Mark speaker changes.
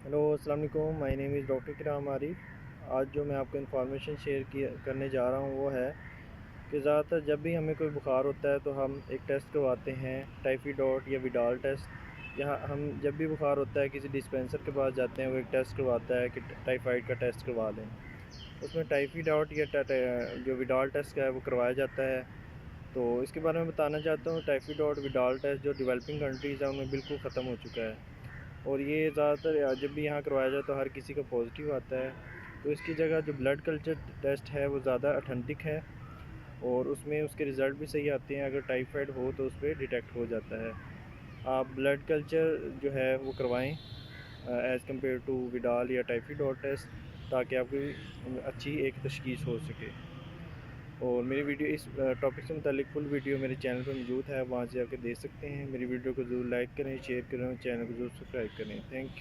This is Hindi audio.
Speaker 1: हेलो अस्सलाम वालेकुम। माय नेम इज़ डॉक्टर किराम आरिफ। आज जो मैं आपको इन्फॉर्मेशन शेयर करने जा रहा हूँ वो है कि ज़्यादातर जब भी हमें कोई बुखार होता है तो हम एक टेस्ट करवाते हैं, टाइफाइड या विडाल टेस्ट। या हम जब भी बुखार होता है किसी डिस्पेंसर के पास जाते हैं, वो एक टेस्ट करवाता है कि टाइफाइड का टेस्ट करवा लें। उसमें टाइफाइड या जो विडाल टेस्ट का है वो करवाया जाता है। तो इसके बारे में बताना चाहता हूँ। टाइफाइड विडाल टेस्ट जो डेवलपिंग कंट्रीज़ हैं उनमें बिल्कुल ख़त्म हो चुका है, और ये ज़्यादातर जब भी यहाँ करवाया जाए तो हर किसी का पॉजिटिव आता है। तो इसकी जगह जो ब्लड कल्चर टेस्ट है वो ज़्यादा ऑथेंटिक है, और उसमें उसके रिज़ल्ट भी सही आते हैं। अगर टाइफाइड हो तो उस पर डिटेक्ट हो जाता है। आप ब्लड कल्चर जो है वो करवाएं एज़ कम्पेयर टू विडाल या टाइफाइड टेस्ट, ताकि आपकी अच्छी एक तशखीस हो सके। और मेरी वीडियो इस टॉपिक से मुतालिक फुल वीडियो मेरे चैनल पर मौजूद है, वहाँ से आकर देख सकते हैं। मेरी वीडियो को ज़रूर लाइक करें, शेयर करें और चैनल को ज़रूर सब्सक्राइब करें। Thank you.